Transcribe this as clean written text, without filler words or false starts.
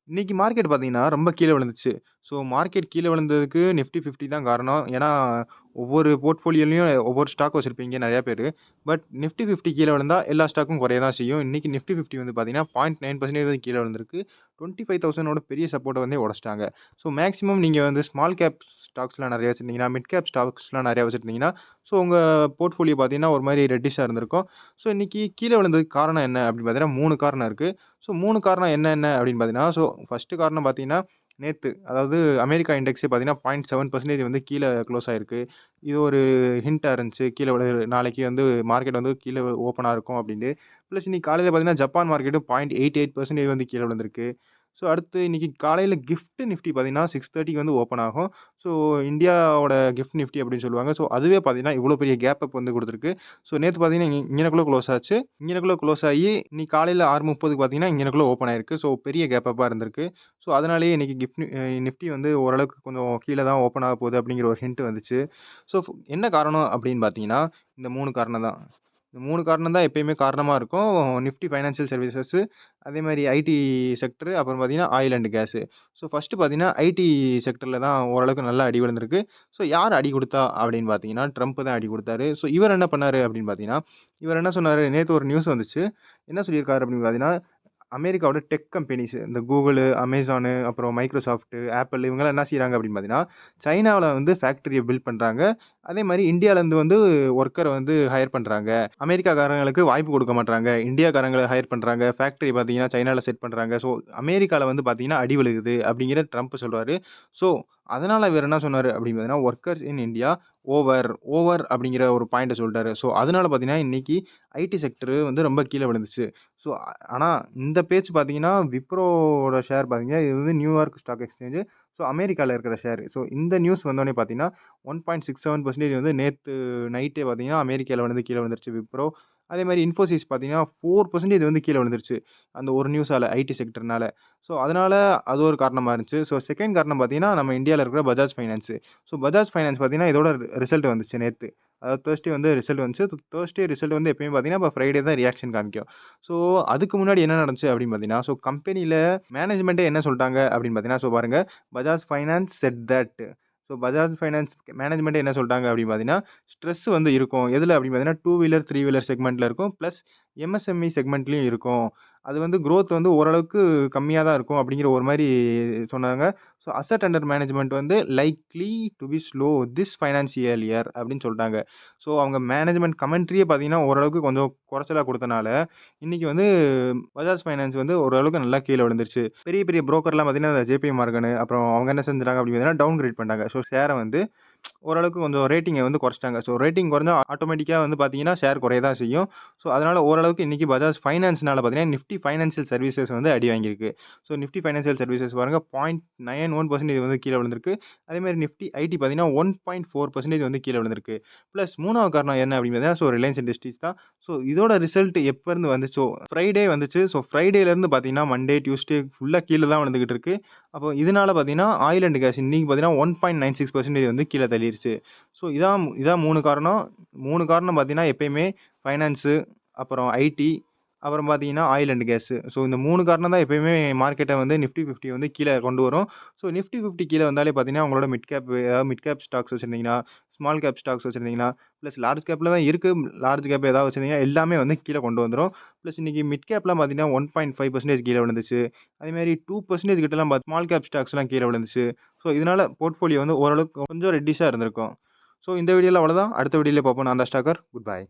இன்னைக்கு மார்க்கெட் பார்த்தீங்கன்னா, ரொம்ப கீழ விழுந்துச்சு. ஸோ மார்க்கெட் கீழ விழுந்ததுக்கு நிஃப்டி 50 தான் காரணம். ஏன்னா, ஒவ்வொரு போர்ட்ஃபோலியோலயும் ஒவ்வொரு ஸ்டாக் வச்சிருப்பீங்க நெறைய பேரு. பட் நிஃப்டி 50 கீழ விழுந்தா எல்லா ஸ்டாக்கும் குறைய தான் செய்யும். இன்னைக்கு நிஃப்டி 50 வந்து பார்த்தீங்கன்னா, 0.9% கீழ விழுந்திருக்கு. 25,000 பெரிய சப்போர்ட்ட வந்து உடைச்சுட்டாங்க. ஸோ மேக்ஸிமம் நீங்க வந்து ஸ்மால் கேப் ஸ்டாக்ஸ்லாம் நெறைய வச்சிருந்தீங்கன்னா, மிட் கேப் ஸ்டாக்ஸ்லாம் நெறைய வச்சிருந்தீங்கன்னா, ஸோ உங்க போர்ட்ஃபோலியோ பார்த்தீங்கன்னா, ஒரு மாரி ரெட்டிஷ்ஷா இருந்திருக்கும். ஸோ இன்னைக்கு கீழ விழுந்ததுக்கு காரணம் என்ன அப்படின்னு பார்த்தீங்கன்னா, 3 காரணம் இருக்கு. ஸோ 3 காரணம் என்னென்ன அப்படின்னு பார்த்தீங்கன்னா, ஸோ ஃபர்ஸ்ட்டு காரணம் பார்த்தீங்கன்னா, நேத்து அதாவது அமெரிக்கா இண்டெக்ஸே பார்த்தீங்கன்னா 0.7% வந்து கீழ க்ளோஸ் ஆயிருக்கு. இது ஒரு ஹிண்ட்டா இருந்துச்சு. கீழ நாளைக்கு வந்து மார்க்கெட் வந்து கீழ ஓப்பனா இருக்கும் அப்டின்ட்டு. ப்ளஸ் இன்னைக்கு காலையில பார்த்தீங்கன்னா, ஜப்பான் மார்க்கெட்டும் 0.88% வந்து கீழ விழுந்திருக்கு. ஸோ அடுத்து இன்னைக்கு காலையில கிஃப்ட் நிஃப்டி பார்த்தீங்கன்னா, 6:30க்கு வந்து ஓப்பன் ஆகும். ஸோ இந்தியாவோட கிஃப்ட் நிஃப்டி அப்டின்னு சொல்லுவாங்க. ஸோ அதுவே பார்த்தீங்கன்னா, இவ்ளோ பெரிய கேப் அப் வந்து குடுத்துருக்கு. ஸோ நேத்து பார்த்தீங்கன்னா, இங்கனக்குள்ள க்ளோஸ் ஆச்சு. இங்கனக்குள்ள க்ளோஸ் ஆயி இன்னைக்கு காலையில 6:30க்கு பார்த்தீங்கன்னா, இங்கனக்குள்ள ஓப்பன் ஆயிருக்கு. ஸோ பெரிய கேப் அப்பா இருந்திருக்கு. ஸோ அதனாலேயே இன்னைக்கு நிஃப்டி வந்து ஓரளவுக்கு கொஞ்சம் கீழ தான் ஓப்பன் ஆக போகுது அப்படிங்கிற ஒரு ஹிண்ட் வந்துச்சு. ஸோ என்ன காரணம் அப்படின்னு பார்த்தீங்கன்னா, இந்த 3 காரணம் தான். இந்த 3 காரணம் தான் எப்பயுமே காரணமா இருக்கும். நிஃப்டி ஃபைனான்சியல் சர்வீசஸ், அதேமாரி ஐடி செக்டர், அப்புறம் பார்த்தீங்கன்னா, oil and gas. So first பார்த்தீங்கன்னா, ஐடி செக்டர்ல தான் ஓரளவுக்கு நல்லா அடி விழுந்திருக்கு. ஸோ யார் அடி குடுத்தா அப்படின்னு பார்த்தீங்கன்னா, ட்ரம்ப் தான் அடி குடுத்தாரு. ஸோ இவர் என்ன பண்ணாரு அப்படின்னு பார்த்தீங்கன்னா, இவர் என்ன சொன்னாரு, நேத்து ஒரு நியூஸ் வந்துச்சு. என்ன சொல்லியிருக்காரு அப்படின்னு பார்த்தீங்கன்னா, அமெரிக்காவோட டெக் கம்பெனிஸ் இந்த Google, Amazon, அப்புறம் Microsoft, Apple இவங்கலாம் என்ன செய்றாங்க அப்படின்னு பார்த்தீங்கன்னா, சைனாவுல வந்து ஃபேக்டரிய பில்ட் பண்றாங்க. அதேமாரி இந்தியாலருந்து வந்து வொர்க்கர வந்து ஹையர் பண்றாங்க. அமெரிக்காக்காரங்களுக்கு வாய்ப்பு குடுக்க மாட்றாங்க. இந்தியாக்காரங்கள ஹையர் பண்றாங்க. ஃபேக்டரி பார்த்தீங்கன்னா, சைனால செட் பண்றாங்க. ஸோ அமெரிக்கால வந்து பார்த்தீங்கன்னா, அடி விழுகுது அப்படிங்கிற ட்ரம்ப் சொல்றாரு. ஸோ அதனால இவரு என்ன சொன்னாரு அப்படின்னு பார்த்தீங்கன்னா, வொர்க்கர்ஸ் இன் இந்தியா ஓவர் அப்படிங்கிற ஒரு பாயிண்ட்ட சொல்ட்டாரு. ஸோ அதனால பார்த்தீங்கன்னா, இன்னைக்கு ஐடி செக்டர் வந்து ரொம்ப கீழ விழுந்துச்சு. ஸோ ஆனா இந்த பேச்சு பார்த்தீங்கன்னா, விப்ரோவோட ஷேர் பார்த்தீங்கன்னா, இது வந்து நியூயார்க் ஸ்டாக் எக்ஸ்சேஞ்ச். ஸோ அமெரிக்கால இருக்கிற ஷேர். ஸோ இந்த நியூஸ் வந்தோனே பார்த்தீங்கன்னா, 1.67% வந்து நேத்து நைட்டே பார்த்தீங்கன்னா, அமெரிக்கால வந்து கீழ விழுந்துருச்சு விப்ரோ. அதேமாரி இன்ஃபோசிஸ் பார்த்தீங்கன்னா, 4% வந்து கீழ விழுந்துருச்சு. அந்த ஒரு நியூஸால ஐடி செக்டர்னால. ஸோ அதனால அது ஒரு காரணமா இருந்துச்சு. ஸோ செகண்ட் காரணம் பார்த்தீங்கன்னா, நம்ம இந்தியால இருக்கிற Bajaj finance. So Bajaj finance பார்த்தீங்கன்னா, இதோட ரிசல்ட் வந்துச்சு நேத்து. அதாவது தேர்ஸ்டே வந்து ரிசல்ட் வந்துச்சு. தேர்ஸ்டே ரிசல்ட் வந்து எப்பயுமே பார்த்தீங்கன்னா, இப்ப ஃப்ரைடே தான் ரியாக்ஷன் காமிக்கும். ஸோ அதுக்கு முன்னாடி என்ன நடந்துச்சு அப்படின்னு பார்த்தீங்கன்னா, ஸோ கம்பெனில மேனேஜ்மென்ட்டே என்ன சொல்ட்டாங்க அப்படின்னு பார்த்தீங்கன்னா, ஸோ பாருங்க Bajaj finance said that. So Bajaj finance மேனேஜ்மென்ட்டே என்ன சொல்ட்டாங்க அப்படின்னு பார்த்தீங்கன்னா, ஸ்ட்ரெஸ் வந்து இருக்கும். எதுல அப்படின்னு பார்த்தீங்கன்னா, 2 வீலர், 3 வீலர் செக்மென்ட்ல இருக்கும். பிளஸ் எம்எஸ்எம்இ செக்மென்ட்லயும் இருக்கும். அது வந்து குரோத் வந்து ஓரளவுக்கு கம்மியா தான் இருக்கும் அப்படிங்கிற ஒரு மாரி சொன்னாங்க. ஸோ அசெட் அண்டர் மேனேஜ்மென்ட் வந்து likely to be slow this financial year அப்படின்னு சொல்ட்டாங்க. ஸோ அவங்க மேனேஜ்மென்ட் கமெண்ட்ரியே பார்த்தீங்கன்னா, ஓரளவுக்கு கொஞ்சம் குறைச்சலா குடுத்தனால, இன்னைக்கு வந்து பஜாஜ் ஃபைனான்ஸ் வந்து ஓரளவுக்கு நல்லா கீழ விழுந்துருச்சு. பெரிய பெரிய புரோக்கர்லாம் பார்த்தீங்கன்னா, இந்த ஜேபி மார்கன் அப்புறம் அவங்க என்ன செஞ்சுட்டாங்க அப்படின்னு பார்த்தீங்கன்னா, டவுன் கிரேட் பண்ணிட்டாங்க. ஸோ ஷேர வந்து ஓரளவுக்கு கொஞ்சம் ரேட்டிங்க வந்து குறைச்சுட்டாங்க. ஸோ ரேட்டிங் குறைஞ்சா ஆட்டோமேட்டிக்கா வந்து பார்த்தீங்கன்னா, ஷேர் குறைய தான் செய்யும். ஸோ அதனால ஓரளவுக்கு இன்னைக்கு பஜாஜ் ஃபைனான்ஸ்னால பார்த்தீங்கன்னா, நிஃப்டி ஃபைனான்சியல் சர்வீசஸ் வந்து அடி வாங்கியிருக்கு. ஸோ நிஃப்டி ஃபைனான்சியல் சர்வீசஸ் பாருங்க 0.91% இது வந்து கீழ விழுந்திருக்கு. அதேமாரி நிஃப்டி ஐடி பார்த்தீங்கன்னா, 1.4% வந்து கீழ விழுந்திருக்கு. பிளஸ் 3வது காரணம் என்ன அப்படின்னு பார்த்தீங்கன்னா, ஸோ ரிலையன்ஸ் இண்டஸ்ட்ரீஸ் தான். ஸோ இதோட ரிசல்ட் எப்பருந்து வந்துச்சோ ஃப்ரைடே வந்துச்சு. ஸோ ஃப்ரைடேலருந்து பார்த்தீங்கன்னா, மண்டே, டியூஸ்டே ஃபுல்லா கீழ தான் விழுந்துகிட்டு இருக்கு. அப்போ இதனால பார்த்தீங்கன்னா, ஆயில் அண்ட் கேஸ் இன்னைக்கு பார்த்தீங்கன்னா, 1.96% வந்து கீழ தள்ளிருச்சு. ஸோ இதான் 3 காரணம். 3 காரணம் பார்த்தீங்கன்னா, எப்பயுமே ஃபைனான்ஸு, அப்புறம் ஐடி, அப்புறம் பார்த்தீங்கன்னா, ஆயில் அண்ட் கேஸ். ஸோ இந்த 3 காரணம் தான் எப்பயுமே மார்க்கெட்ட வந்து நிஃப்டி 50 வந்து கீழ கொண்டு வரும். ஸோ நிஃப்டி 50 கீழ வந்தாலே பார்த்தீங்கன்னா, உங்களோட மிட் கேப் ஸ்டாக்ஸ் வச்சிருந்தீங்கன்னா, ஸ்மால் கேப் ஸ்டாக்ஸ் வச்சிருந்தீங்கன்னா, பிளஸ் லார்ஜ் கேப்ல தான் இருக்கு. லார்ஜ் கேப் ஏதாவது வச்சிருந்தீங்கன்னா, எல்லாமே வந்து கீழ கொண்டு வந்துரும். பிளஸ் இன்னைக்கு மிட் கேப்லாம் பார்த்தீங்கன்னா, 1.5% கீழ விழுந்துச்சு. அதேமாரி 2% கிட்டலாம் ஸ்மால் கேப் ஸ்டாக்ஸ்லாம் கீழ விழுந்துச்சு. ஸோ இதனால போர்ட்ஃபோலியோ வந்து ஓரளவுக்கு கொஞ்சம் ரெட்டிஷ்ஷா இருந்திருக்கும். ஸோ இந்த வீடியோல அவ்வளோதான். அடுத்த வீடியோல பார்ப்போம். நான் தான் ஸ்டாக்கர். Good bye.